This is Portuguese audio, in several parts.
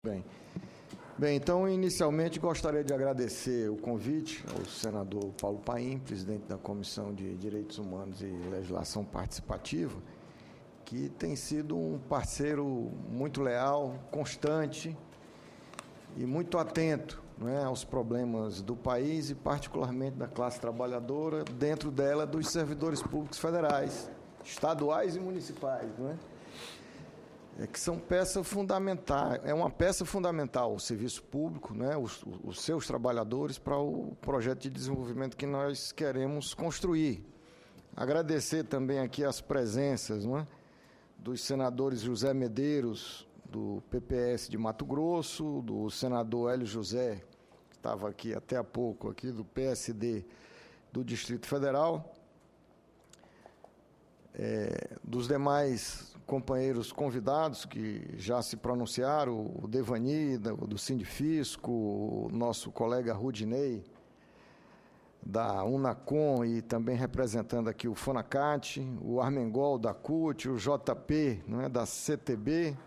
Bem, então, inicialmente, gostaria de agradecer o convite ao senador Paulo Paim, presidente da Comissão de Direitos Humanos e Legislação Participativa, que tem sido um parceiro muito leal, constante e muito atento, né, aos problemas do país e, particularmente, da classe trabalhadora, dentro dela, dos servidores públicos federais, estaduais e municipais, né? Que são peça fundamental, é uma peça fundamental o serviço público, né, os seus trabalhadores, para o projeto de desenvolvimento que nós queremos construir. Agradecer também aqui as presenças, né, dos senadores José Medeiros, do PPS de Mato Grosso, do senador Hélio José, que estava aqui até há pouco, aqui do PSD do Distrito Federal, dos demais companheiros convidados que já se pronunciaram, o Devani, do Sindifisco, o nosso colega Rudinei, da Unacom, e também representando aqui o Fonacate, o Armengol, da CUT, o JP, não é, da CTB,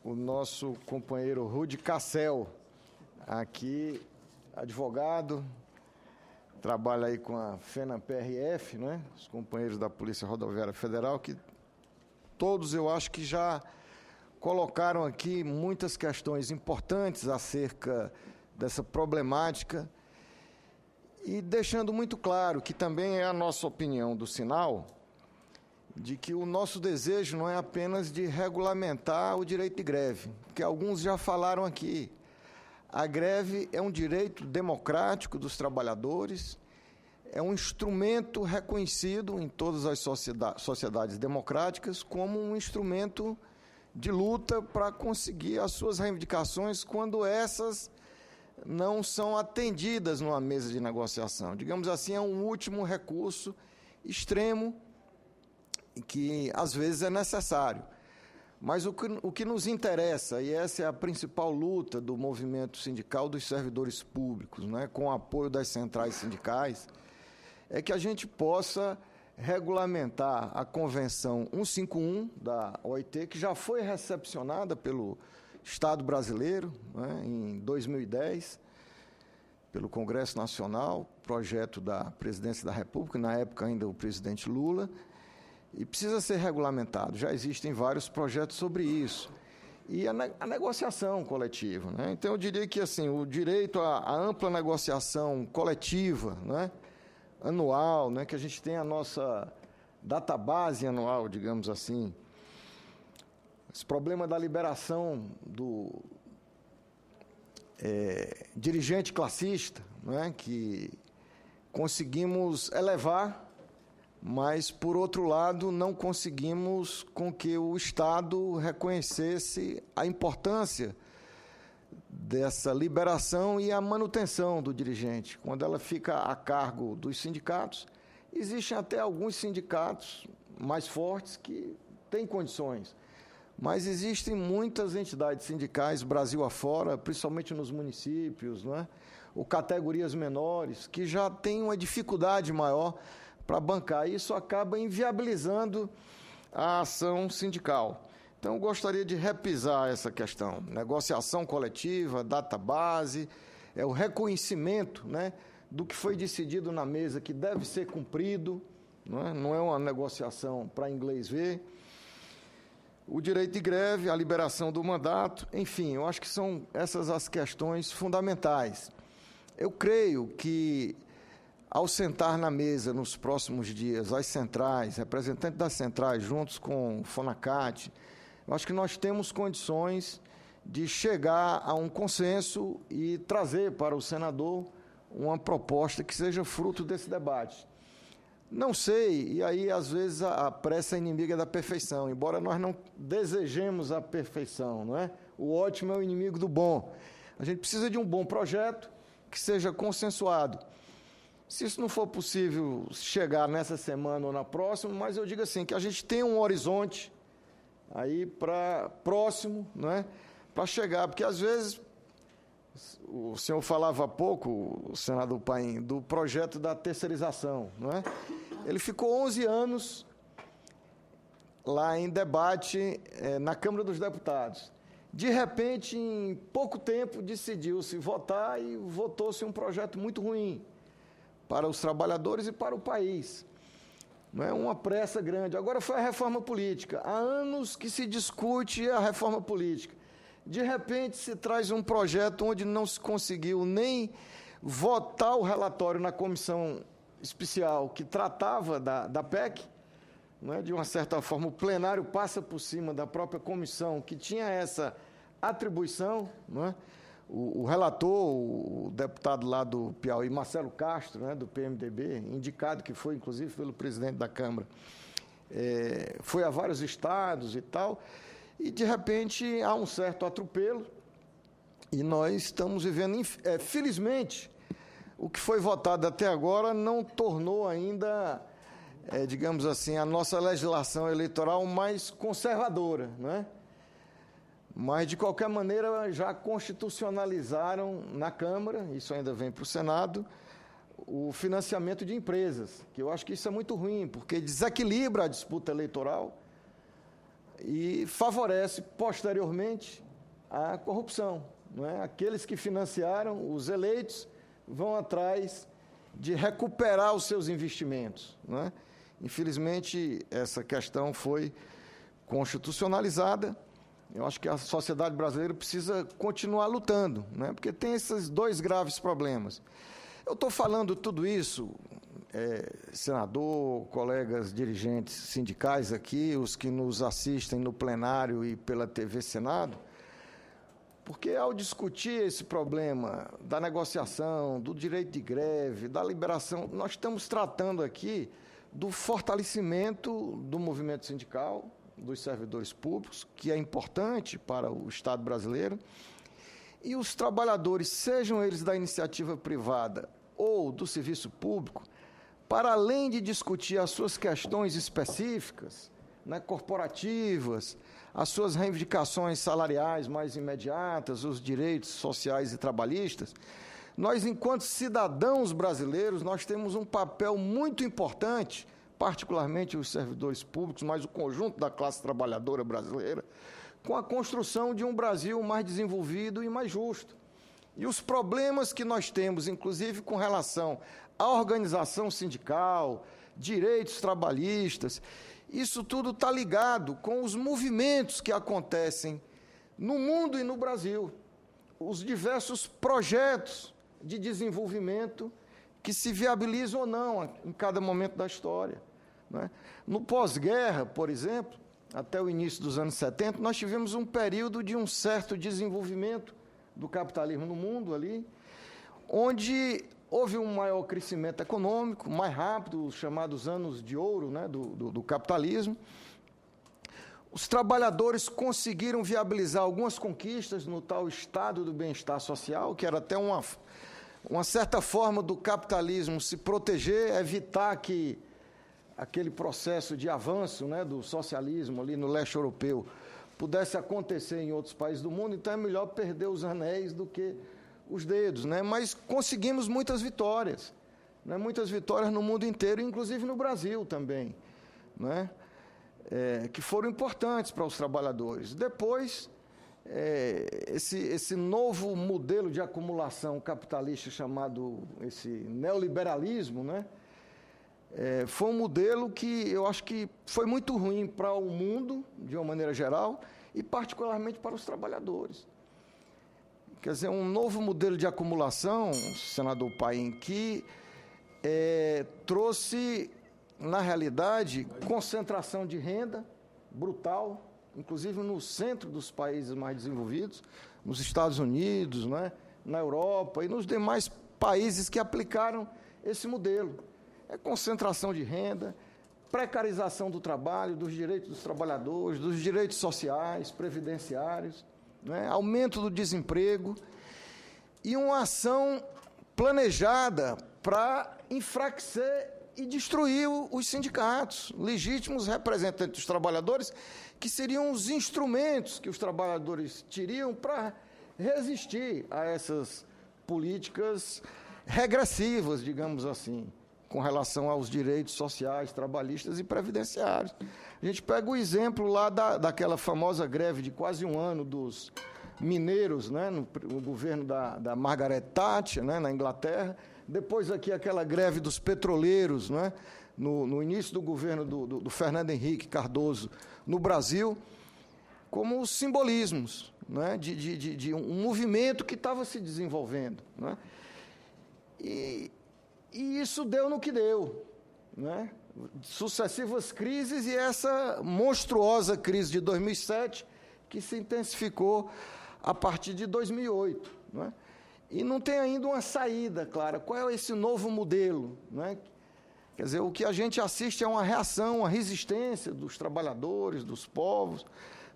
o nosso companheiro Rudi Cassel, aqui, advogado, trabalha aí com a FENAM-PRF, né? Os companheiros da Polícia Rodoviária Federal, que todos eu acho que já colocaram aqui muitas questões importantes acerca dessa problemática e deixando muito claro que também é a nossa opinião do Sinal, de que o nosso desejo não é apenas de regulamentar o direito de greve, que alguns já falaram aqui. A greve é um direito democrático dos trabalhadores, é um instrumento reconhecido em todas as sociedades democráticas como um instrumento de luta para conseguir as suas reivindicações quando essas não são atendidas numa mesa de negociação. Digamos assim, é um último recurso extremo que às vezes é necessário. Mas o que nos interessa, e essa é a principal luta do movimento sindical dos servidores públicos, né, com o apoio das centrais sindicais, é que a gente possa regulamentar a Convenção 151 da OIT, que já foi recepcionada pelo Estado brasileiro, né, em 2010, pelo Congresso Nacional, projeto da Presidência da República, na época ainda o presidente Lula, e precisa ser regulamentado. Já existem vários projetos sobre isso. E a negociação coletiva, né? Então, eu diria que assim, o direito à ampla negociação coletiva, né, anual, né, que a gente tem a nossa database anual, digamos assim, esse problema da liberação do dirigente classista, né, que conseguimos elevar, mas, por outro lado, não conseguimos com que o Estado reconhecesse a importância dessa liberação e a manutenção do dirigente. Quando ela fica a cargo dos sindicatos, existem até alguns sindicatos mais fortes que têm condições, mas existem muitas entidades sindicais, Brasil afora, principalmente nos municípios, não é? Ou categorias menores, que já têm uma dificuldade maior para bancar. Isso acaba inviabilizando a ação sindical. Então, eu gostaria de repisar essa questão. Negociação coletiva, database, o reconhecimento, né, do que foi decidido na mesa, que deve ser cumprido, não é uma negociação para inglês ver. O direito de greve, a liberação do mandato, enfim, eu acho que são essas as questões fundamentais. Eu creio que, ao sentar na mesa nos próximos dias, as centrais, representantes das centrais, juntos com o Fonacate, eu acho que nós temos condições de chegar a um consenso e trazer para o senador uma proposta que seja fruto desse debate. Não sei, e aí às vezes a pressa é inimiga da perfeição, embora nós não desejemos a perfeição, não é? O ótimo é o inimigo do bom. A gente precisa de um bom projeto que seja consensuado. Se isso não for possível chegar nessa semana ou na próxima, mas eu digo assim, que a gente tem um horizonte aí para próximo, não é? Para chegar, porque às vezes, o senhor falava há pouco, o senador Paim, do projeto da terceirização, não é? Ele ficou 11 anos lá em debate na Câmara dos Deputados. De repente, em pouco tempo, decidiu-se votar e votou-se um projeto muito ruim para os trabalhadores e para o país. Não é uma pressa grande. Agora foi a reforma política. Há anos que se discute a reforma política. De repente, se traz um projeto onde não se conseguiu nem votar o relatório na comissão especial que tratava da PEC. Não é? De uma certa forma, o plenário passa por cima da própria comissão que tinha essa atribuição. Não é? O relator, o deputado lá do Piauí, Marcelo Castro, né, do PMDB, indicado que foi, inclusive, pelo presidente da Câmara, foi a vários estados e tal, e, de repente, há um certo atropelo, e nós estamos vivendo, felizmente, o que foi votado até agora não tornou ainda, digamos assim, a nossa legislação eleitoral mais conservadora, não é? Mas, de qualquer maneira, já constitucionalizaram na Câmara, isso ainda vem para o Senado, o financiamento de empresas, que eu acho que isso é muito ruim, porque desequilibra a disputa eleitoral e favorece, posteriormente, a corrupção. Não é? Aqueles que financiaram, os eleitos, vão atrás de recuperar os seus investimentos. Não é? Infelizmente, essa questão foi constitucionalizada. Eu acho que a sociedade brasileira precisa continuar lutando, né? Porque tem esses dois graves problemas. Eu estou falando tudo isso, senador, colegas dirigentes sindicais aqui, os que nos assistem no plenário e pela TV Senado, porque ao discutir esse problema da negociação, do direito de greve, da liberação, nós estamos tratando aqui do fortalecimento do movimento sindical, dos servidores públicos, que é importante para o Estado brasileiro, e os trabalhadores, sejam eles da iniciativa privada ou do serviço público, para além de discutir as suas questões específicas, né, corporativas, as suas reivindicações salariais mais imediatas, os direitos sociais e trabalhistas, nós, enquanto cidadãos brasileiros, nós temos um papel muito importante, particularmente os servidores públicos, mas o conjunto da classe trabalhadora brasileira, com a construção de um Brasil mais desenvolvido e mais justo. E os problemas que nós temos, inclusive com relação à organização sindical, direitos trabalhistas, isso tudo está ligado com os movimentos que acontecem no mundo e no Brasil, os diversos projetos de desenvolvimento que se viabilizam ou não em cada momento da história. Né? No pós-guerra, por exemplo, até o início dos anos 70, nós tivemos um período de um certo desenvolvimento do capitalismo no mundo ali, onde houve um maior crescimento econômico, mais rápido, os chamados anos de ouro, né, do capitalismo. Os trabalhadores conseguiram viabilizar algumas conquistas no tal estado do bem-estar social, que era até uma certa forma do capitalismo se proteger, evitar que aquele processo de avanço, né, do socialismo ali no leste europeu pudesse acontecer em outros países do mundo, então é melhor perder os anéis do que os dedos, né? Mas conseguimos muitas vitórias, né? Muitas vitórias no mundo inteiro, inclusive no Brasil também, né? Que foram importantes para os trabalhadores. Depois, esse novo modelo de acumulação capitalista chamado esse neoliberalismo, né? Foi um modelo que eu acho que foi muito ruim para o mundo, de uma maneira geral, e particularmente para os trabalhadores. Quer dizer, um novo modelo de acumulação, senador Paim, que trouxe, na realidade, concentração de renda brutal, inclusive no centro dos países mais desenvolvidos, nos Estados Unidos, né, na Europa e nos demais países que aplicaram esse modelo. Concentração de renda, precarização do trabalho, dos direitos dos trabalhadores, dos direitos sociais, previdenciários, né, aumento do desemprego e uma ação planejada para enfraquecer e destruir os sindicatos, legítimos representantes dos trabalhadores, que seriam os instrumentos que os trabalhadores teriam para resistir a essas políticas regressivas, digamos assim, com relação aos direitos sociais, trabalhistas e previdenciários. A gente pega o exemplo lá daquela famosa greve de quase um ano dos mineiros, né, no governo da Margaret Thatcher, né, na Inglaterra. Depois aqui aquela greve dos petroleiros, né, no início do governo do Fernando Henrique Cardoso no Brasil, como simbolismos, né, de um movimento que estava se desenvolvendo. Né, e isso deu no que deu. Né, sucessivas crises e essa monstruosa crise de 2007 que se intensificou a partir de 2008. Né? E não tem ainda uma saída clara. Qual é esse novo modelo? Né? Quer dizer, o que a gente assiste é uma reação, uma resistência dos trabalhadores, dos povos,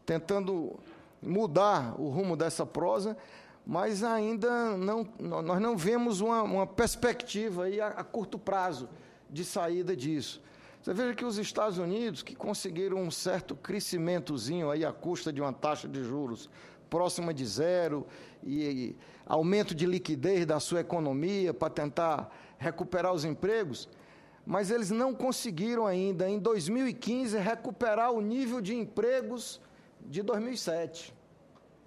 tentando mudar o rumo dessa prosa, mas ainda nós não vemos uma perspectiva aí a curto prazo de saída disso. Você veja que os Estados Unidos, que conseguiram um certo crescimentozinho aí à custa de uma taxa de juros próxima de zero e aumento de liquidez da sua economia para tentar recuperar os empregos, mas eles não conseguiram ainda, em 2015, recuperar o nível de empregos de 2007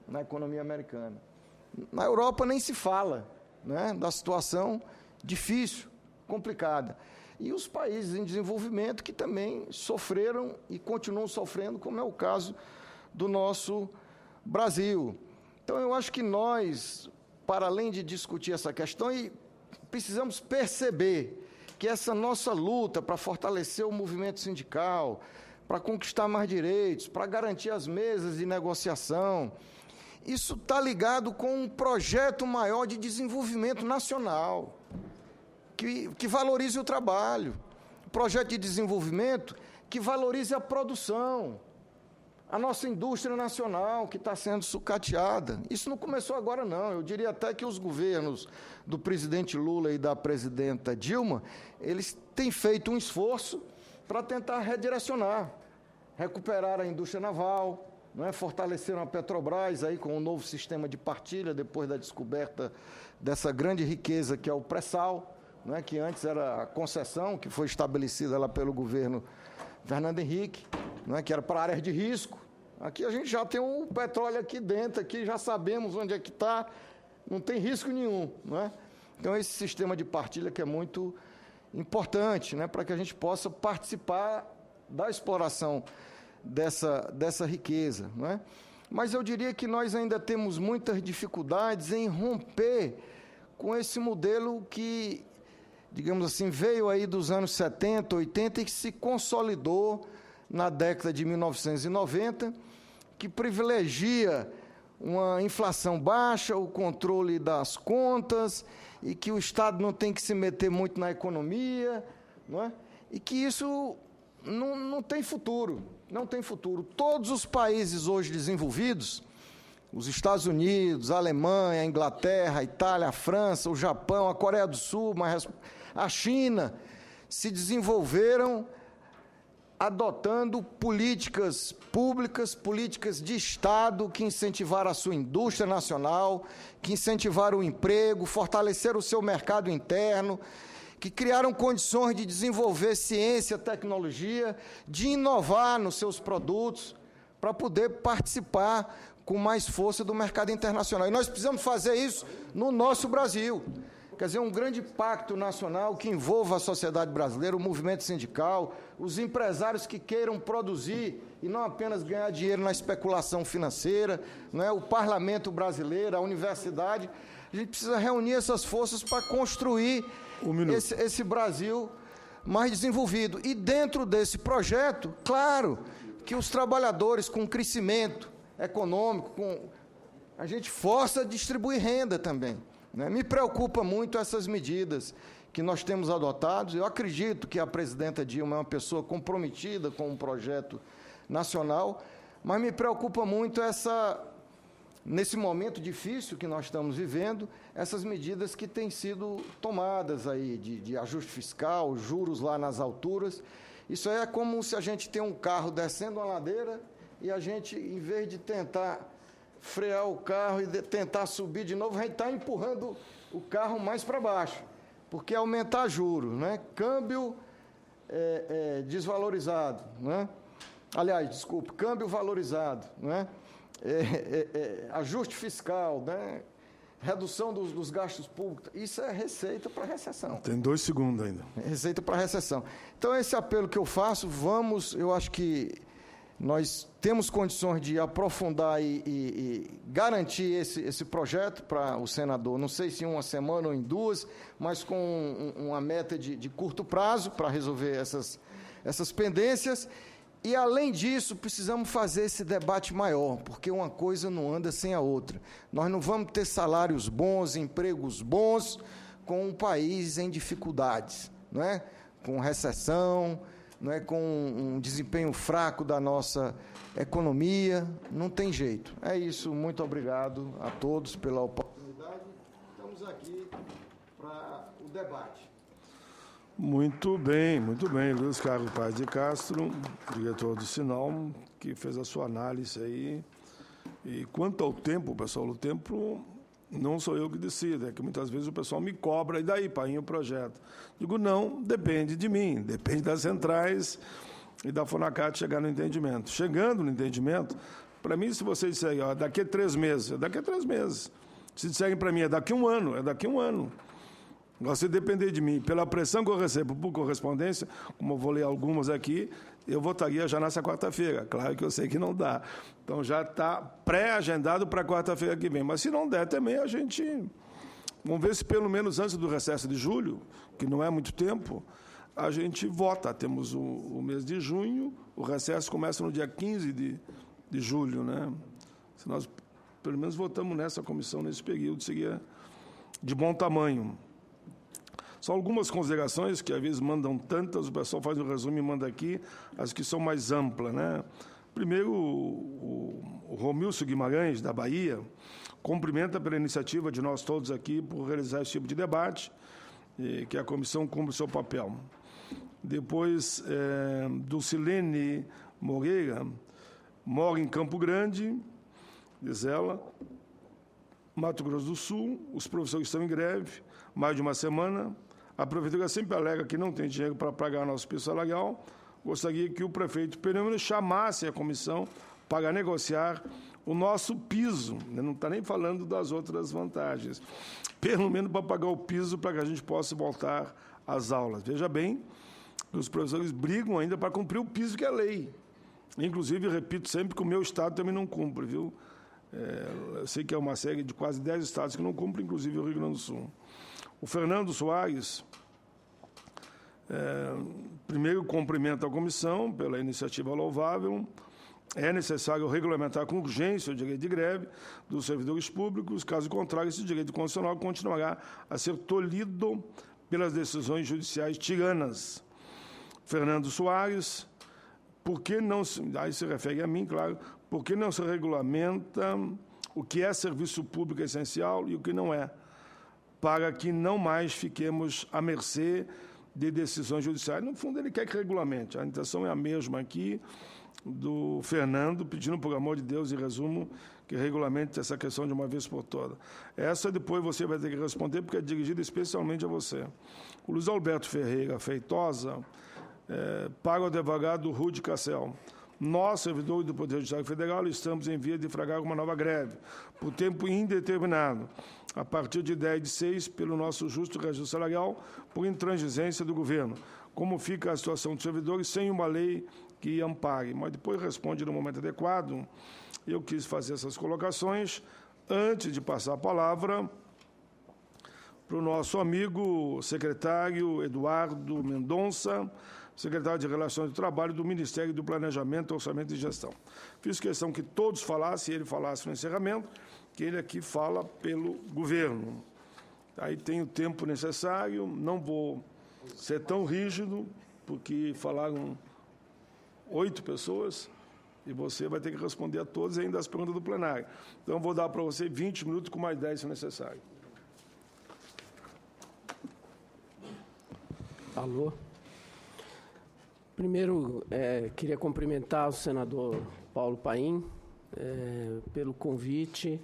na economia americana. Na Europa nem se fala, né, da situação difícil, complicada. E os países em desenvolvimento que também sofreram e continuam sofrendo, como é o caso do nosso Brasil. Então, eu acho que nós, para além de discutir essa questão, precisamos perceber que essa nossa luta para fortalecer o movimento sindical, para conquistar mais direitos, para garantir as mesas de negociação, isso está ligado com um projeto maior de desenvolvimento nacional, que valorize o trabalho, um projeto de desenvolvimento que valorize a produção, a nossa indústria nacional, que está sendo sucateada. Isso não começou agora, não. Eu diria até que os governos do presidente Lula e da presidenta Dilma, eles têm feito um esforço para tentar redirecionar, recuperar a indústria naval, não é? Fortaleceram a Petrobras aí com um novo sistema de partilha, depois da descoberta dessa grande riqueza que é o pré-sal, não é? Que antes era a concessão, que foi estabelecida lá pelo governo Fernando Henrique, não é? Que era para áreas de risco. Aqui a gente já tem um petróleo aqui dentro, aqui já sabemos onde é que está, não tem risco nenhum. Não é? Então, esse sistema de partilha que é muito importante, né, para que a gente possa participar da exploração dessa riqueza. Não é? Mas eu diria que nós ainda temos muitas dificuldades em romper com esse modelo que, digamos assim, veio aí dos anos 70, 80 e que se consolidou na década de 1990, que privilegia uma inflação baixa, o controle das contas, e que o Estado não tem que se meter muito na economia, não é? E que isso não tem futuro, não tem futuro. Todos os países hoje desenvolvidos, os Estados Unidos, a Alemanha, a Inglaterra, a Itália, a França, o Japão, a Coreia do Sul, a China, se desenvolveram adotando políticas públicas, políticas de Estado que incentivaram a sua indústria nacional, que incentivaram o emprego, fortaleceram o seu mercado interno, que criaram condições de desenvolver ciência, tecnologia, de inovar nos seus produtos, para poder participar com mais força do mercado internacional. E nós precisamos fazer isso no nosso Brasil. Quer dizer, um grande pacto nacional que envolva a sociedade brasileira, o movimento sindical, os empresários que queiram produzir e não apenas ganhar dinheiro na especulação financeira, não é? O parlamento brasileiro, a universidade. A gente precisa reunir essas forças para construir esse Brasil mais desenvolvido. E dentro desse projeto, claro, que os trabalhadores com crescimento econômico, a gente força a distribuir renda também. Me preocupa muito essas medidas que nós temos adotado. Eu acredito que a presidenta Dilma é uma pessoa comprometida com um projeto nacional, mas me preocupa muito nesse momento difícil que nós estamos vivendo, essas medidas que têm sido tomadas aí de ajuste fiscal, juros lá nas alturas. Isso aí é como se a gente tem um carro descendo uma ladeira e a gente, em vez de tentar frear o carro e tentar subir de novo, a gente está empurrando o carro mais para baixo. porque aumentar juros, né? Câmbio desvalorizado, né? Aliás, desculpe, câmbio valorizado, né? Ajuste fiscal, né? Redução dos gastos públicos, isso é receita para recessão. Tem 2 segundos ainda. Receita para recessão. Então, esse apelo que eu faço, eu acho que nós temos condições de aprofundar e garantir esse projeto para o senador, não sei se em 1 semana ou em 2, mas com uma meta de curto prazo para resolver essas pendências. E, além disso, precisamos fazer esse debate maior, porque uma coisa não anda sem a outra. Nós não vamos ter salários bons, empregos bons, com um país em dificuldades, não é? Com recessão, não é? Com um desempenho fraco da nossa economia. Não tem jeito. É isso. Muito obrigado a todos pela oportunidade. Estamos aqui para o debate. Muito bem, Luiz Carlos Paz de Castro, diretor do Sinal, que fez a sua análise aí. E quanto ao tempo, pessoal, o tempo não sou eu que decido, é que muitas vezes o pessoal me cobra, e daí, Painho, o projeto? Digo, não, depende de mim, depende das centrais e da Fonacat chegar no entendimento. Chegando no entendimento, para mim, se vocês disserem, ó, daqui a 3 meses, é daqui a 3 meses. Se disserem para mim, é daqui a 1 ano, é daqui a 1 ano. Se depender de mim, pela pressão que eu recebo por correspondência, como eu vou ler algumas aqui, eu votaria já nessa quarta-feira. Claro que eu sei que não dá. Então, já está pré-agendado para quarta-feira que vem. Mas, se não der também, a gente... Vamos ver se, pelo menos antes do recesso de julho, que não é muito tempo, a gente vota. Temos o mês de junho, o recesso começa no dia 15 de julho, né? Se nós, pelo menos, votamos nessa comissão, nesse período, seria de bom tamanho. Só algumas considerações, que às vezes mandam tantas, o pessoal faz um resumo e manda aqui, as que são mais amplas, né? Primeiro, o Romilson Guimarães, da Bahia, cumprimenta pela iniciativa de nós todos aqui por realizar esse tipo de debate, e que a comissão cumpre o seu papel. Depois, Dulcilene Moreira, mora em Campo Grande, diz ela, Mato Grosso do Sul, os professores estão em greve, mais de 1 semana. A prefeitura sempre alega que não tem dinheiro para pagar nosso piso salarial. Gostaria que o prefeito, pelo menos, chamasse a comissão para negociar o nosso piso. Não está nem falando das outras vantagens. Pelo menos para pagar o piso para que a gente possa voltar às aulas. Veja bem, os professores brigam ainda para cumprir o piso que é lei. Inclusive, repito sempre que o meu estado também não cumpre, viu? Eu sei que é uma série de quase 10 estados que não cumprem, inclusive o Rio Grande do Sul. O Fernando Soares, primeiro, cumprimenta a comissão pela iniciativa louvável. É necessário regulamentar com urgência o direito de greve dos servidores públicos. Caso contrário, esse direito constitucional continuará a ser tolhido pelas decisões judiciais tiranas. Fernando Soares, por que não se... Aí se refere a mim, claro. Por que não se regulamenta o que é serviço público essencial e o que não é? Para que não mais fiquemos à mercê de decisões judiciais. No fundo, ele quer que regulamente. A intenção é a mesma aqui do Fernando, pedindo, por amor de Deus, em resumo, que regulamente essa questão de uma vez por todas. Essa depois você vai ter que responder, porque é dirigida especialmente a você. O Luiz Alberto Ferreira Feitosa, para o advogado Rude Cassel. Nós, servidores do Poder Judiciário Federal, estamos em via de deflagrar uma nova greve, por tempo indeterminado, a partir de 10/6, pelo nosso justo registro salarial, por intransigência do governo. Como fica a situação dos servidores sem uma lei que ampare? Mas depois responde no momento adequado. Eu quis fazer essas colocações antes de passar a palavra para o nosso amigo secretário Eduardo Mendonça, secretário de Relações do Trabalho do Ministério do Planejamento, Orçamento e Gestão. Fiz questão que todos falassem, ele falasse no encerramento, que ele aqui fala pelo governo. Aí tem o tempo necessário, não vou ser tão rígido, porque falaram 8 pessoas, e você vai ter que responder a todos ainda as perguntas do plenário. Então, eu vou dar para você 20 minutos com mais 10, se necessário. Alô? Primeiro, queria cumprimentar o senador Paulo Paim pelo convite,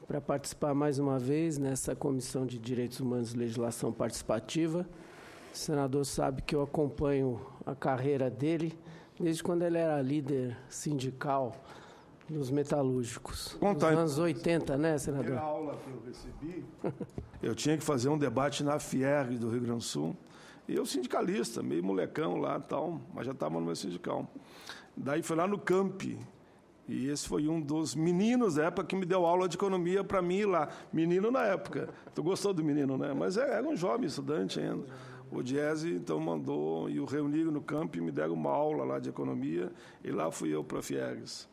para participar mais uma vez nessa Comissão de Direitos Humanos e Legislação Participativa. O senador sabe que eu acompanho a carreira dele desde quando ele era líder sindical dos metalúrgicos. Nos anos 80, né, senador? A aula que eu recebi, eu tinha que fazer um debate na Fierg do Rio Grande do Sul. E eu sindicalista, meio molecão lá e tal, mas já estava no meu sindical. Daí foi lá no Camp, e esse foi um dos meninos da época que me deu aula de economia para mim lá. Menino na época. Tu gostou do menino, né? Mas era um jovem estudante ainda. O Diese, então, mandou, e o reuni no Camp, e me deram uma aula lá de economia, e lá fui eu para a Fiergs.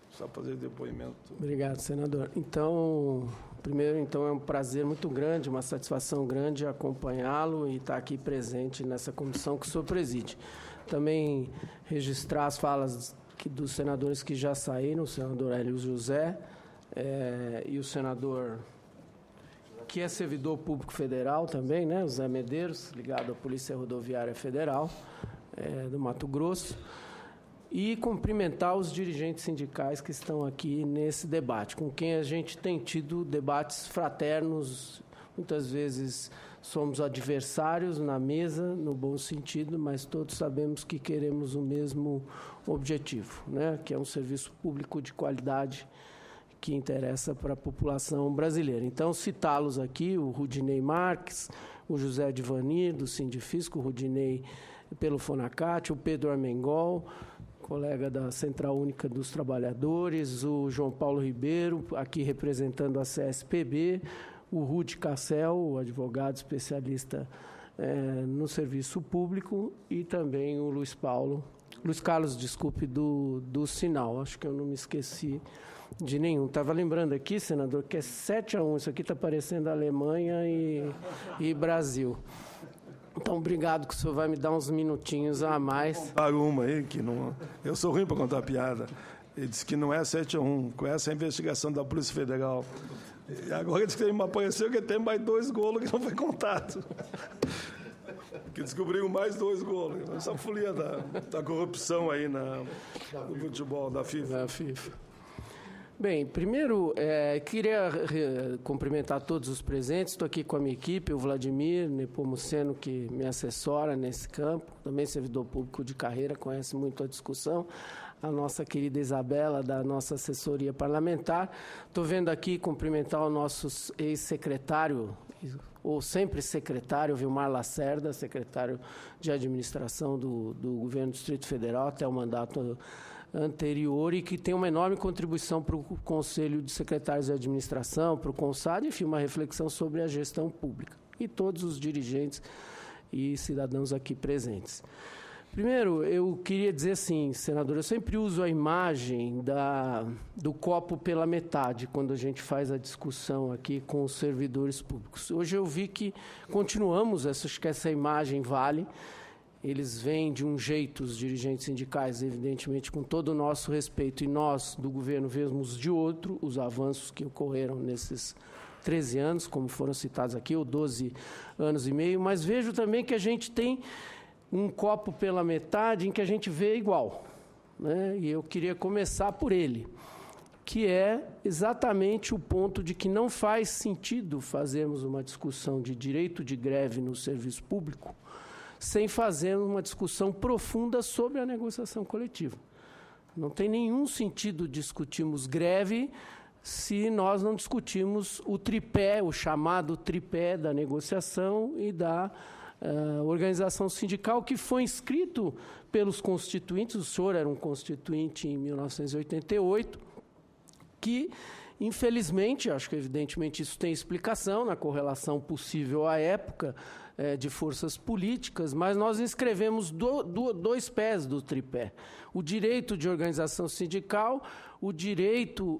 Só fazer depoimento. Obrigado, senador. Então, primeiro, então, é um prazer muito grande, uma satisfação grande acompanhá-lo e estar aqui presente nessa comissão que o senhor preside. Também registrar as falas dos senadores que já saíram, o senador Hélio José e o senador que é servidor público federal também, né, o Zé Medeiros, ligado à Polícia Rodoviária Federal do Mato Grosso. E cumprimentar os dirigentes sindicais que estão aqui nesse debate, com quem a gente tem tido debates fraternos. Muitas vezes somos adversários na mesa, no bom sentido, mas todos sabemos que queremos o mesmo objetivo, né? Que é um serviço público de qualidade que interessa para a população brasileira. Então, citá-los aqui, o Rudinei Marques, o José Divanir, do Sindifisco, o Rudinei pelo Fonacate, o Pedro Armengol, colega da Central Única dos Trabalhadores, o João Paulo Ribeiro, aqui representando a CSPB, o Rudy Cassel, o advogado especialista no serviço público, e também o Luiz Carlos, desculpe, do Sinal. Acho que eu não me esqueci de nenhum. Estava lembrando aqui, senador, que é 7-1, isso aqui está parecendo Alemanha e Brasil. Então, obrigado, que o senhor vai me dar uns minutinhos a mais. Contar uma aí, que não... Eu sou ruim para contar piada. Ele disse que não é 7-1, com essa investigação da Polícia Federal. E agora diz que me apareceu que tem mais 2 golos que não foi contado. Que descobriu mais 2 golos. Essa folia da corrupção aí no futebol da FIFA. Da FIFA. Bem, primeiro, queria cumprimentar todos os presentes. Estou aqui com a minha equipe, o Vladimir Nepomuceno, que me assessora nesse campo, também servidor público de carreira, conhece muito a discussão. A nossa querida Isabela, da nossa assessoria parlamentar. Estou vendo aqui cumprimentar o nosso ex-secretário, ou sempre secretário, Vilmar Lacerda, secretário de administração do governo do Distrito Federal, até o mandato anterior, e que tem uma enorme contribuição para o Conselho de Secretários de Administração, para o CONSAD, enfim, uma reflexão sobre a gestão pública. E todos os dirigentes e cidadãos aqui presentes. Primeiro, eu queria dizer assim, senador, eu sempre uso a imagem do copo pela metade, quando a gente faz a discussão aqui com os servidores públicos. Hoje eu vi que continuamos, acho que essa imagem vale. Eles vêm de um jeito, os dirigentes sindicais, evidentemente, com todo o nosso respeito, e nós, do governo, vemos de outro os avanços que ocorreram nesses 13 anos, como foram citados aqui, ou 12 anos e meio, mas vejo também que a gente tem um copo pela metade em que a gente vê igual, né? E eu queria começar por ele, que é exatamente o ponto de que não faz sentido fazermos uma discussão de direito de greve no serviço público sem fazer uma discussão profunda sobre a negociação coletiva. Não tem nenhum sentido discutirmos greve se nós não discutirmos o tripé, o chamado tripé da negociação e da organização sindical, que foi inscrito pelos constituintes. O senhor era um constituinte em 1988, que, infelizmente, acho que evidentemente isso tem explicação na correlação possível à época, de forças políticas, mas nós inscrevemos 2 pés do tripé. O direito de organização sindical, o direito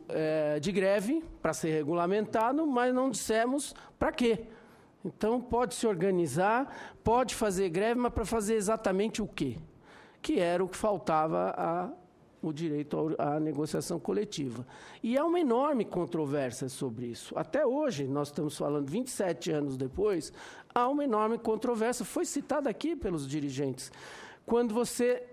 de greve, para ser regulamentado, mas não dissemos para quê. Então, pode se organizar, pode fazer greve, mas para fazer exatamente o quê? Que era o que faltava o direito à negociação coletiva. E há uma enorme controvérsia sobre isso. Até hoje, nós estamos falando 27 anos depois, há uma enorme controvérsia. Foi citada aqui pelos dirigentes. Quando você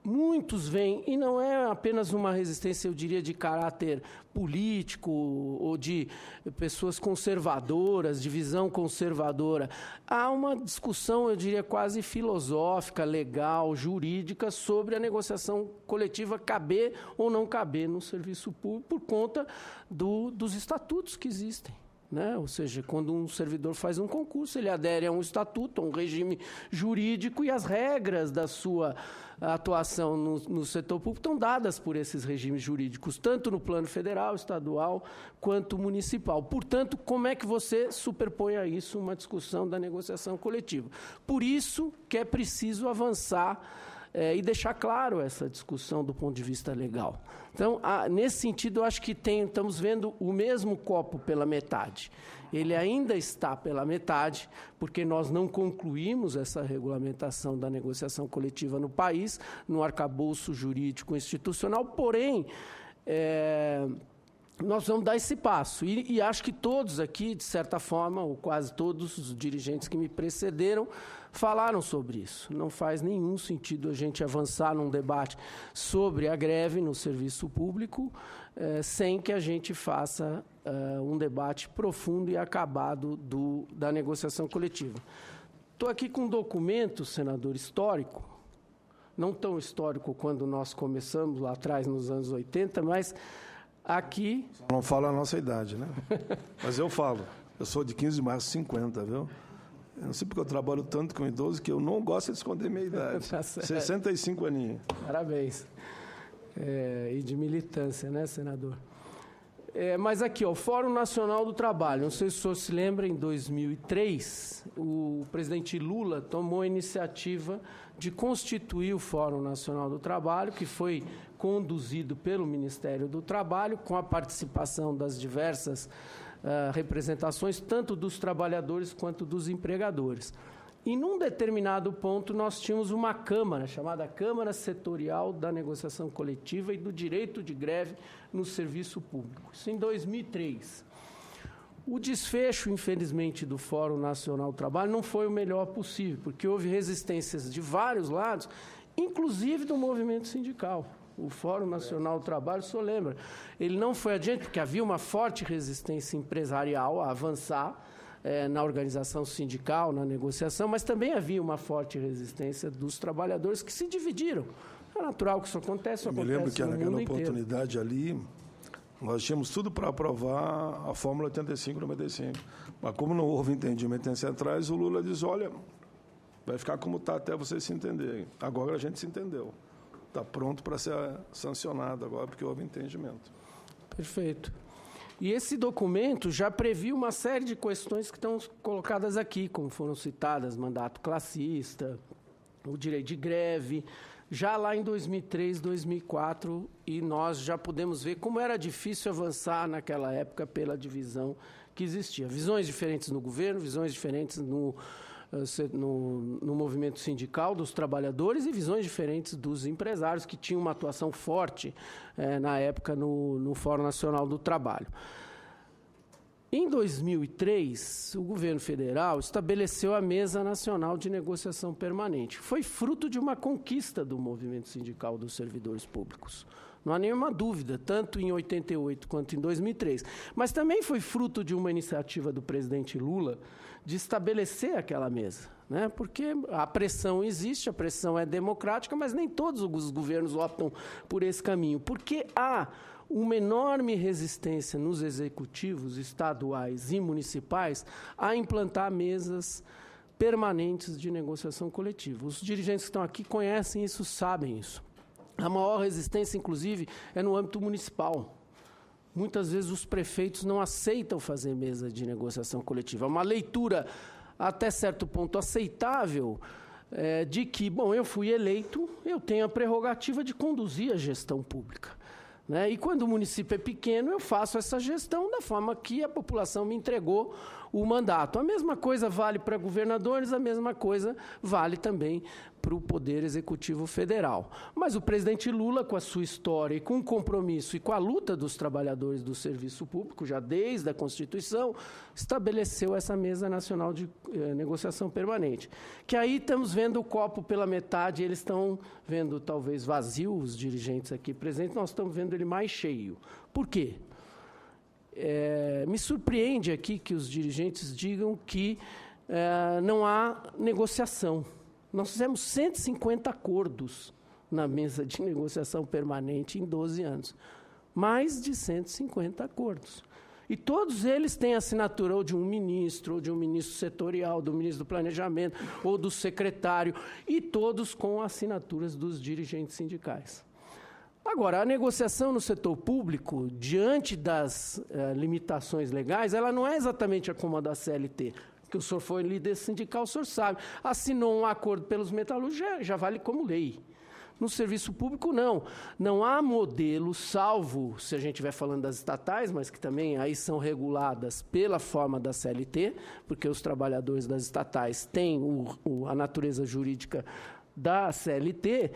muitos vêm, e não é apenas uma resistência, eu diria, de caráter político ou de pessoas conservadoras, de visão conservadora. Há uma discussão, eu diria, quase filosófica, legal, jurídica, sobre a negociação coletiva caber ou não caber no serviço público por conta dos estatutos que existem. Né? Ou seja, quando um servidor faz um concurso, ele adere a um estatuto, a um regime jurídico, e as regras da sua atuação no setor público estão dadas por esses regimes jurídicos, tanto no plano federal, estadual, quanto municipal. Portanto, como é que você superpõe a isso uma discussão da negociação coletiva? Por isso que é preciso avançar e deixar claro essa discussão do ponto de vista legal. Então, nesse sentido, eu acho que estamos vendo o mesmo copo pela metade. Ele ainda está pela metade, porque nós não concluímos essa regulamentação da negociação coletiva no país, no arcabouço jurídico institucional, porém, nós vamos dar esse passo. E acho que todos aqui, de certa forma, ou quase todos os dirigentes que me precederam, falaram sobre isso. Não faz nenhum sentido a gente avançar num debate sobre a greve no serviço público sem que a gente faça um debate profundo e acabado da negociação coletiva. Estou aqui com um documento, senador, histórico, não tão histórico quando nós começamos lá atrás, nos anos 80, mas aqui... Não fala a nossa idade, né? Mas eu falo. Eu sou de 15 de março de 50, viu? Eu não sei porque eu trabalho tanto com idoso que eu não gosto de esconder minha idade. Tá 65 aninhos. Parabéns. E de militância, né, senador? Mas aqui, o Fórum Nacional do Trabalho. Não sei se o senhor se lembra, em 2003, o presidente Lula tomou a iniciativa de constituir o Fórum Nacional do Trabalho, que foi conduzido pelo Ministério do Trabalho, com a participação das diversas representações, tanto dos trabalhadores quanto dos empregadores. E, num determinado ponto, nós tínhamos uma Câmara, chamada Câmara Setorial da Negociação Coletiva e do Direito de Greve no Serviço Público. Isso em 2003. O desfecho, infelizmente, do Fórum Nacional do Trabalho não foi o melhor possível, porque houve resistências de vários lados, inclusive do movimento sindical. O Fórum Nacional do Trabalho, o senhor lembra, ele não foi adiante, porque havia uma forte resistência empresarial a avançar na organização sindical, na negociação, mas também havia uma forte resistência dos trabalhadores que se dividiram. É natural que isso acontece, Eu me lembro que naquela oportunidade ali, nós tínhamos tudo para aprovar a Fórmula 85-95. Mas como não houve entendimento em centrais, o Lula diz, olha, vai ficar como está até vocês se entenderem. Agora a gente se entendeu. Está pronto para ser sancionado agora, porque houve entendimento. Perfeito. E esse documento já previu uma série de questões que estão colocadas aqui, como foram citadas, mandato classista, o direito de greve, já lá em 2003, 2004, e nós já podemos ver como era difícil avançar naquela época pela divisão que existia. Visões diferentes no governo, visões diferentes no movimento sindical dos trabalhadores e visões diferentes dos empresários, que tinham uma atuação forte na época no Fórum Nacional do Trabalho. Em 2003, o governo federal estabeleceu a Mesa Nacional de Negociação Permanente. Foi fruto de uma conquista do movimento sindical dos servidores públicos. Não há nenhuma dúvida, tanto em 88 quanto em 2003. Mas também foi fruto de uma iniciativa do presidente Lula de estabelecer aquela mesa, né? Porque a pressão existe, a pressão é democrática, mas nem todos os governos optam por esse caminho, porque há uma enorme resistência nos executivos estaduais e municipais a implantar mesas permanentes de negociação coletiva. Os dirigentes que estão aqui conhecem isso, sabem isso. A maior resistência, inclusive, é no âmbito municipal. Muitas vezes os prefeitos não aceitam fazer mesa de negociação coletiva. É uma leitura, até certo ponto, aceitável de que, bom, eu fui eleito, eu tenho a prerrogativa de conduzir a gestão pública. Né? E quando o município é pequeno, eu faço essa gestão da forma que a população me entregou o mandato. A mesma coisa vale para governadores, a mesma coisa vale também para o Poder Executivo Federal. Mas o presidente Lula, com a sua história e com o compromisso e com a luta dos trabalhadores do serviço público, já desde a Constituição, estabeleceu essa Mesa Nacional de Negociação Permanente. Que aí estamos vendo o copo pela metade, eles estão vendo talvez vazio, os dirigentes aqui presentes, nós estamos vendo ele mais cheio. Por quê? Me surpreende aqui que os dirigentes digam que não há negociação. Nós fizemos 150 acordos na mesa de negociação permanente em 12 anos. Mais de 150 acordos. E todos eles têm assinatura ou de um ministro, ou de um ministro setorial, do ministro do Planejamento, ou do secretário, e todos com assinaturas dos dirigentes sindicais. Agora, a negociação no setor público, diante das limitações legais, ela não é exatamente como a da CLT, que o senhor foi líder sindical, o senhor sabe. Assinou um acordo pelos metalúrgicos, já vale como lei. No serviço público, não. Não há modelo, salvo, se a gente estiver falando das estatais, mas que também aí são reguladas pela forma da CLT, porque os trabalhadores das estatais têm a natureza jurídica da CLT,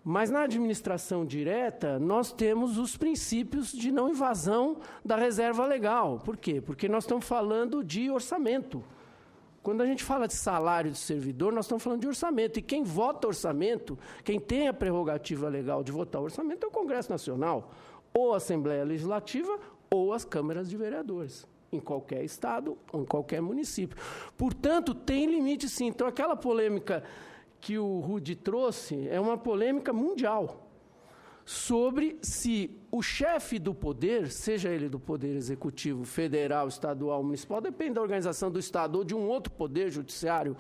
mas na administração direta, nós temos os princípios de não invasão da reserva legal. Por quê? Porque nós estamos falando de orçamento. Quando a gente fala de salário de servidor, nós estamos falando de orçamento. E quem vota orçamento, quem tem a prerrogativa legal de votar orçamento é o Congresso Nacional, ou a Assembleia Legislativa, ou as câmaras de vereadores, em qualquer estado ou em qualquer município. Portanto, tem limite sim. Então, aquela polêmica que o Rudi trouxe é uma polêmica mundial sobre se o chefe do poder, seja ele do poder executivo, federal, estadual, municipal, depende da organização do Estado ou de um outro poder judiciário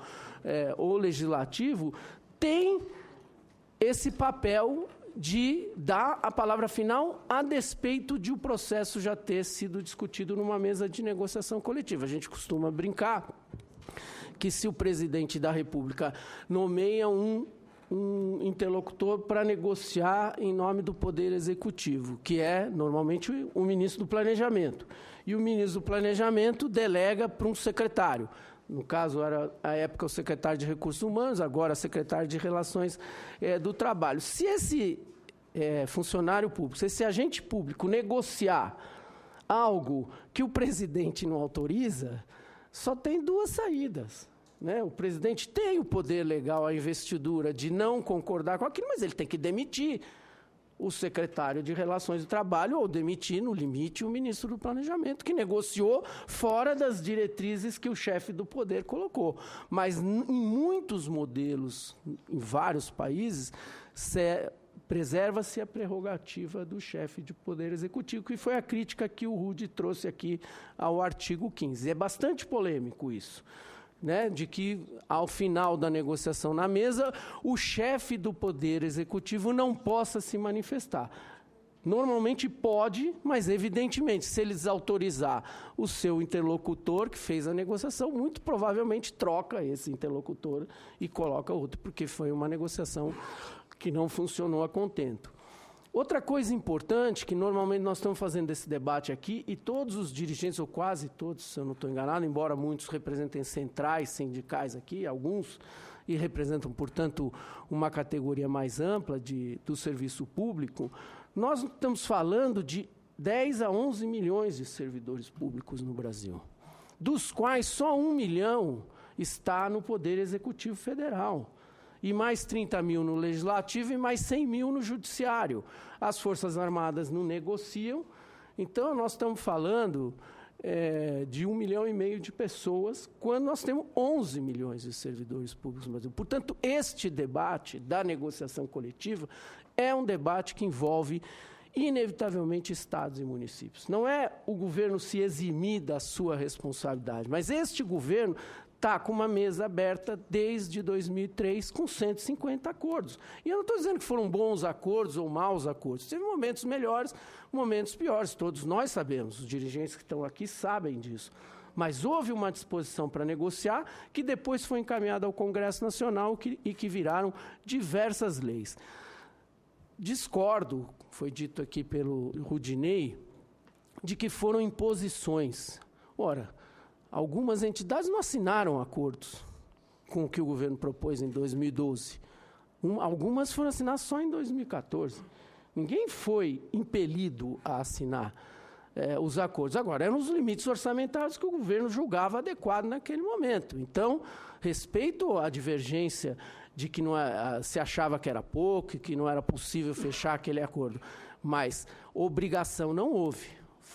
ou legislativo, tem esse papel de dar a palavra final a despeito de o processo já ter sido discutido numa mesa de negociação coletiva. A gente costuma brincar que se o presidente da República nomeia um interlocutor para negociar em nome do Poder Executivo, que é, normalmente, o ministro do Planejamento. E o ministro do Planejamento delega para um secretário. No caso, era, à época, o secretário de Recursos Humanos, agora, o secretário de Relações do Trabalho. Se esse funcionário público, se esse agente público negociar algo que o presidente não autoriza, só tem duas saídas. O presidente tem o poder legal, a investidura, de não concordar com aquilo, mas ele tem que demitir o secretário de Relações do Trabalho ou demitir, no limite, o ministro do Planejamento, que negociou fora das diretrizes que o chefe do poder colocou. Mas, em muitos modelos, em vários países, preserva-se a prerrogativa do chefe de poder executivo, que foi a crítica que o Rudi trouxe aqui ao artigo 15. É bastante polêmico isso. De que, ao final da negociação na mesa, o chefe do Poder Executivo não possa se manifestar. Normalmente pode, mas, evidentemente, se eles autorizar o seu interlocutor que fez a negociação, muito provavelmente troca esse interlocutor e coloca outro, porque foi uma negociação que não funcionou a contento. Outra coisa importante, que normalmente nós estamos fazendo esse debate aqui, e todos os dirigentes, ou quase todos, se eu não estou enganado, embora muitos representem centrais sindicais aqui, alguns, e representam, portanto, uma categoria mais ampla do serviço público, nós estamos falando de 10 a 11 milhões de servidores públicos no Brasil, dos quais só 1 milhão está no Poder Executivo Federal. E mais 30 mil no Legislativo e mais 100 mil no Judiciário. As Forças Armadas não negociam, então nós estamos falando de 1,5 milhão de pessoas, quando nós temos 11 milhões de servidores públicos no Brasil. Portanto, este debate da negociação coletiva é um debate que envolve, inevitavelmente, estados e municípios. Não é o governo se eximir da sua responsabilidade, mas este governo está com uma mesa aberta desde 2003 com 150 acordos. E eu não estou dizendo que foram bons acordos ou maus acordos. Teve momentos melhores, momentos piores. Todos nós sabemos, os dirigentes que estão aqui sabem disso. Mas houve uma disposição para negociar que depois foi encaminhada ao Congresso Nacional e que viraram diversas leis. Discordo, foi dito aqui pelo Rudinei, de que foram imposições. Ora, algumas entidades não assinaram acordos com o que o governo propôs em 2012. Algumas foram assinadas só em 2014. Ninguém foi impelido a assinar os acordos. Agora, eram os limites orçamentários que o governo julgava adequado naquele momento. Então, respeito à divergência de que se achava que era pouco, que não era possível fechar aquele acordo. Mas obrigação não houve.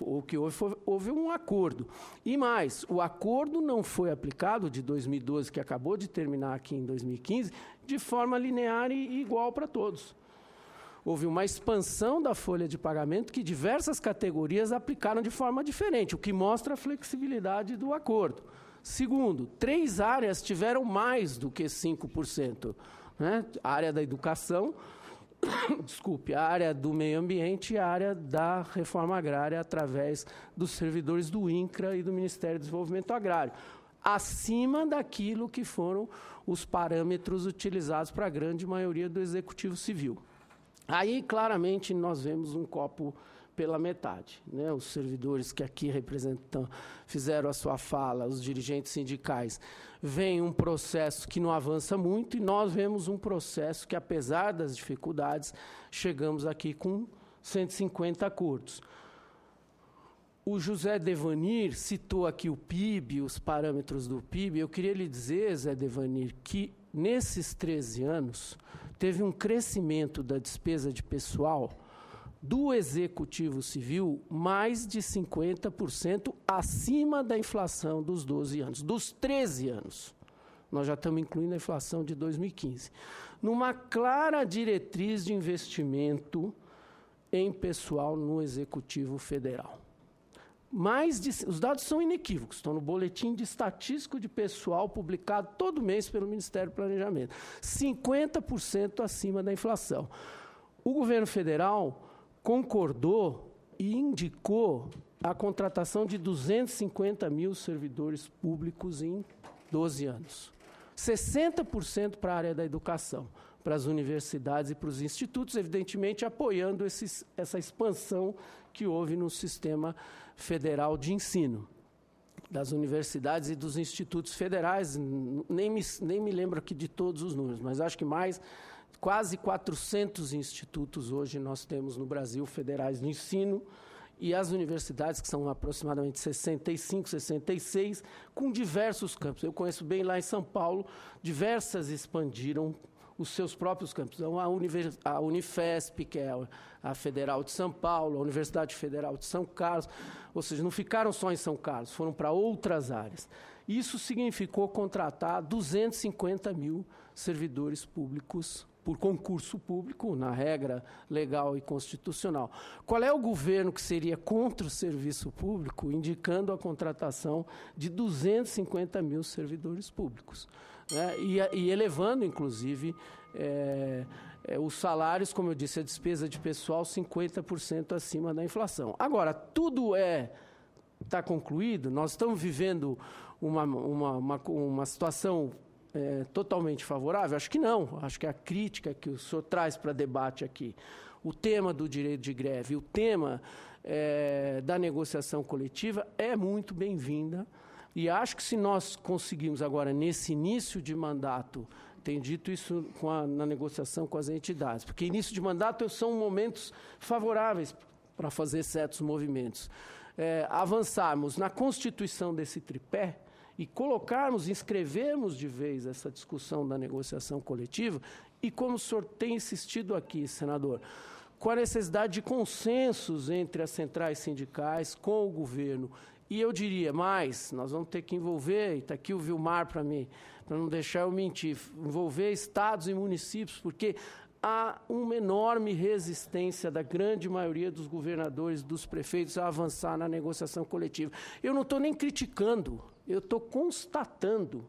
O que houve um acordo. E mais, o acordo não foi aplicado de 2012, que acabou de terminar aqui em 2015, de forma linear e igual para todos. Houve uma expansão da folha de pagamento que diversas categorias aplicaram de forma diferente, o que mostra a flexibilidade do acordo. Segundo, 3 áreas tiveram mais do que 5%. Né? A área da educação, a área do meio ambiente e a área da reforma agrária através dos servidores do INCRA e do Ministério do Desenvolvimento Agrário, acima daquilo que foram os parâmetros utilizados para a grande maioria do Executivo Civil. Aí, claramente, nós vemos um copo pela metade. Né? Os servidores que aqui fizeram a sua fala, os dirigentes sindicais, veem um processo que não avança muito e nós vemos um processo que, apesar das dificuldades, chegamos aqui com 150 acordos. O José Devanir citou aqui o PIB, os parâmetros do PIB. Eu queria lhe dizer, Zé Devanir, que nesses 13 anos teve um crescimento da despesa de pessoal do Executivo Civil mais de 50% acima da inflação dos 12 anos, dos 13 anos. Nós já estamos incluindo a inflação de 2015. Numa clara diretriz de investimento em pessoal no Executivo Federal. Os dados são inequívocos, estão no boletim de estatístico de pessoal publicado todo mês pelo Ministério do Planejamento. 50% acima da inflação. O governo federal concordou e indicou a contratação de 250 mil servidores públicos em 12 anos. 60% para a área da educação, para as universidades e para os institutos, evidentemente apoiando essa expansão que houve no sistema federal de ensino, das universidades e dos institutos federais. Nem me lembro aqui de todos os números, mas acho que quase 400 institutos hoje nós temos no Brasil federais no ensino, e as universidades, que são aproximadamente 65, 66, com diversos campos. Eu conheço bem lá em São Paulo, diversas expandiram os seus próprios campos. Então, a Unifesp, que é a Federal de São Paulo, a Universidade Federal de São Carlos, ou seja, não ficaram só em São Carlos, foram para outras áreas. Isso significou contratar 250 mil servidores públicos por concurso público, na regra legal e constitucional. Qual é o governo que seria contra o serviço público, indicando a contratação de 250 mil servidores públicos? Né? E elevando, inclusive, os salários, como eu disse, a despesa de pessoal 50% acima da inflação. Agora, tudo está concluído, nós estamos vivendo uma situação totalmente favorável? Acho que não. Acho que a crítica que o senhor traz para debate aqui, o tema do direito de greve, o tema da negociação coletiva é muito bem-vinda. E acho que se nós conseguirmos agora, nesse início de mandato, tenho dito isso na negociação com as entidades, porque início de mandato são momentos favoráveis para fazer certos movimentos. Avançarmos na constituição desse tripé e inscrevermos de vez essa discussão da negociação coletiva, e como o senhor tem insistido aqui, senador, com a necessidade de consensos entre as centrais sindicais, com o governo. E eu diria mais, nós vamos ter que envolver, e está aqui o Vilmar para não deixar eu mentir, envolver estados e municípios, porque há uma enorme resistência da grande maioria dos governadores, dos prefeitos, a avançar na negociação coletiva. Eu não estou nem criticando, eu estou constatando,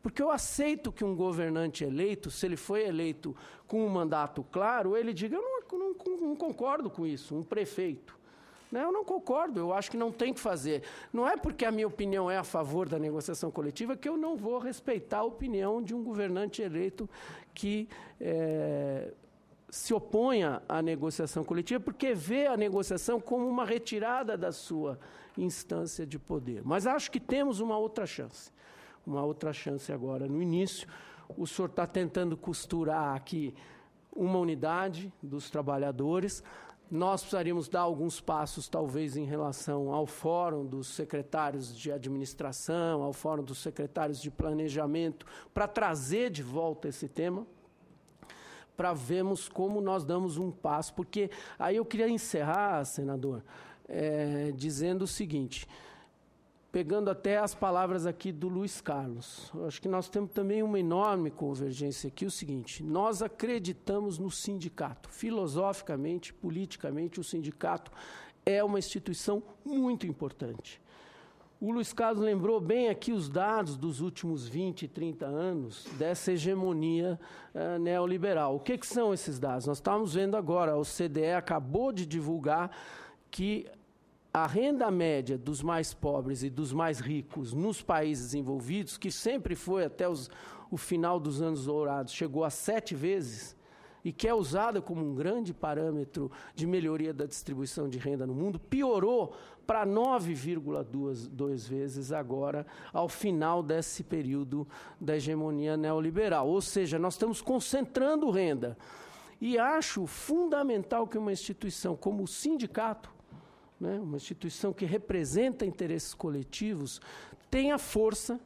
porque eu aceito que um governante eleito, se ele foi eleito com um mandato claro, ele diga, eu não concordo com isso, um prefeito. Eu não concordo, eu acho que não tem que fazer. Não é porque a minha opinião é a favor da negociação coletiva que eu não vou respeitar a opinião de um governante eleito que se oponha à negociação coletiva, porque vê a negociação como uma retirada da sua instância de poder. Mas acho que temos uma outra chance agora no início, o senhor está tentando costurar aqui uma unidade dos trabalhadores. Nós precisaríamos dar alguns passos, talvez, em relação ao Fórum dos Secretários de Administração, ao Fórum dos Secretários de Planejamento, para trazer de volta esse tema, para vermos como nós damos um passo. Porque aí eu queria encerrar, senador, dizendo o seguinte, pegando até as palavras aqui do Luiz Carlos. Eu acho que nós temos também uma enorme convergência aqui, o seguinte, nós acreditamos no sindicato. Filosoficamente, politicamente, o sindicato é uma instituição muito importante. O Luiz Carlos lembrou bem aqui os dados dos últimos 20, 30 anos dessa hegemonia neoliberal. O que são esses dados? Nós estamos vendo agora, o CDE acabou de divulgar que a renda média dos mais pobres e dos mais ricos nos países desenvolvidos, que sempre foi até o final dos anos dourados, chegou a 7 vezes, e que é usada como um grande parâmetro de melhoria da distribuição de renda no mundo, piorou para 9,2 vezes agora, ao final desse período da hegemonia neoliberal. Ou seja, nós estamos concentrando renda. E acho fundamental que uma instituição como o sindicato, uma instituição que representa interesses coletivos, tenha força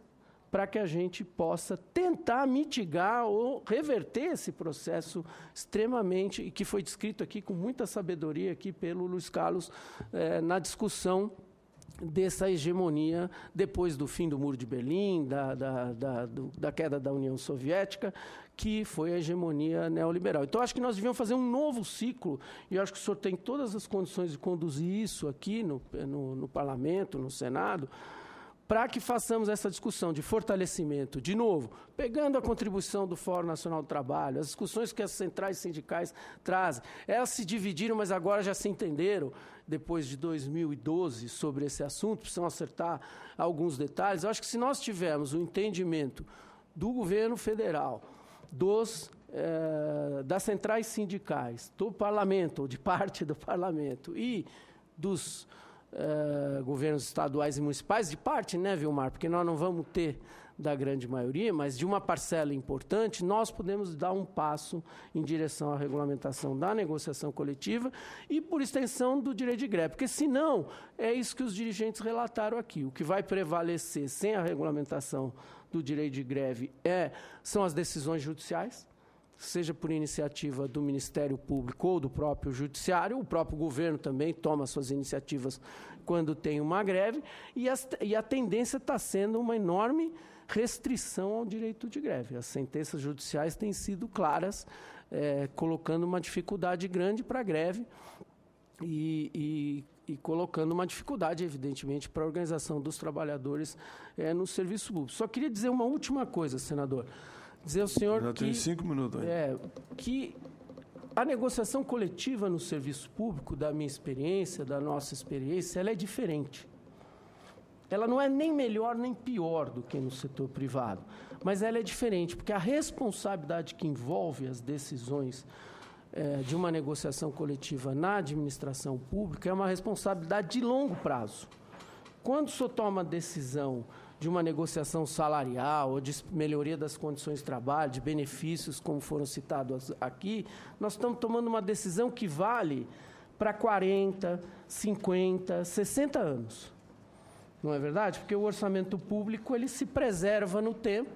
para que a gente possa tentar mitigar ou reverter esse processo extremamente, e que foi descrito aqui com muita sabedoria aqui pelo Luiz Carlos, na discussão dessa hegemonia depois do fim do Muro de Berlim, da queda da União Soviética, que foi a hegemonia neoliberal. Então, acho que nós devíamos fazer um novo ciclo, e eu acho que o senhor tem todas as condições de conduzir isso aqui no Parlamento, no Senado, para que façamos essa discussão de fortalecimento, de novo, pegando a contribuição do Fórum Nacional do Trabalho, as discussões que as centrais sindicais trazem. Elas se dividiram, mas agora já se entenderam, depois de 2012, sobre esse assunto, precisam acertar alguns detalhes. Eu acho que se nós tivermos o entendimento do governo federal, das centrais sindicais, do parlamento, ou de parte do parlamento, e dos governos estaduais e municipais, de parte, né, Vilmar, porque nós não vamos ter da grande maioria, mas de uma parcela importante, nós podemos dar um passo em direção à regulamentação da negociação coletiva e, por extensão, do direito de greve. Porque, senão, é isso que os dirigentes relataram aqui. O que vai prevalecer sem a regulamentação do direito de greve são as decisões judiciais, seja por iniciativa do Ministério Público ou do próprio Judiciário. O próprio governo também toma suas iniciativas quando tem uma greve, e a tendência está sendo uma enorme restrição ao direito de greve. As sentenças judiciais têm sido claras, colocando uma dificuldade grande para a greve e colocando uma dificuldade, evidentemente, para a organização dos trabalhadores no serviço público. Só queria dizer uma última coisa, senador. Dizer ao senhor já tem 5 minutos aí. Que a negociação coletiva no serviço público, da minha experiência, da nossa experiência, ela é diferente. Ela não é nem melhor nem pior do que no setor privado, mas ela é diferente, porque a responsabilidade que envolve as decisões de uma negociação coletiva na administração pública é uma responsabilidade de longo prazo. Quando o senhor toma a decisão de uma negociação salarial ou de melhoria das condições de trabalho, de benefícios, como foram citados aqui, nós estamos tomando uma decisão que vale para 40, 50, 60 anos. Não é verdade? Porque o orçamento público ele se preserva no tempo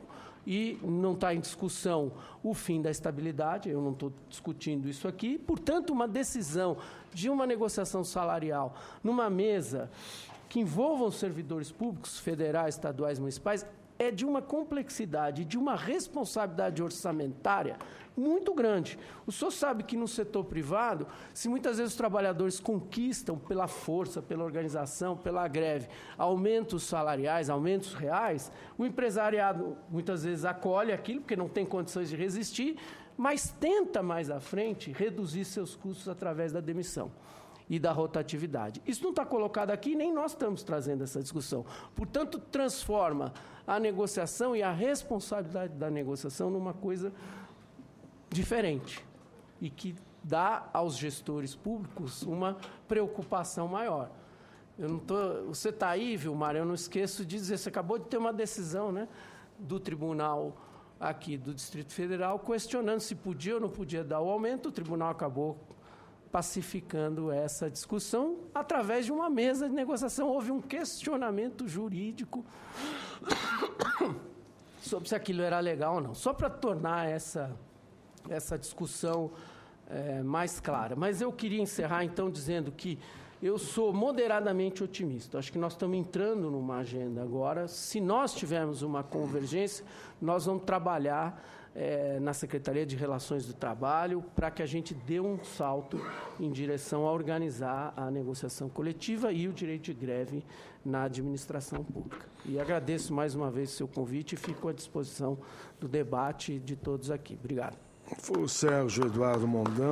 e não está em discussão o fim da estabilidade, eu não estou discutindo isso aqui. Portanto, uma decisão de uma negociação salarial numa mesa que envolvam os servidores públicos, federais, estaduais, municipais, é de uma complexidade, de uma responsabilidade orçamentária muito grande. O senhor sabe que no setor privado, se muitas vezes os trabalhadores conquistam pela força, pela organização, pela greve, aumentos salariais, aumentos reais, o empresariado muitas vezes acolhe aquilo, porque não tem condições de resistir, mas tenta mais à frente reduzir seus custos através da demissão e da rotatividade. Isso não está colocado aqui, nem nós estamos trazendo essa discussão. Portanto, transforma a negociação e a responsabilidade da negociação numa coisa diferente e que dá aos gestores públicos uma preocupação maior. Você está aí, Vilmar, eu não esqueço de dizer, você acabou de ter uma decisão, né, do Tribunal aqui do Distrito Federal, questionando se podia ou não podia dar o aumento. O tribunal acabou pacificando essa discussão através de uma mesa de negociação. Houve um questionamento jurídico sobre se aquilo era legal ou não, só para tornar essa discussão mais clara. Mas eu queria encerrar, então, dizendo que eu sou moderadamente otimista. Acho que nós estamos entrando numa agenda agora. Se nós tivermos uma convergência, nós vamos trabalhar na Secretaria de Relações do Trabalho para que a gente dê um salto em direção a organizar a negociação coletiva e o direito de greve na administração pública. E agradeço mais uma vez o seu convite e fico à disposição do debate de todos aqui. Obrigado. Foi o Sérgio Eduardo Mondão.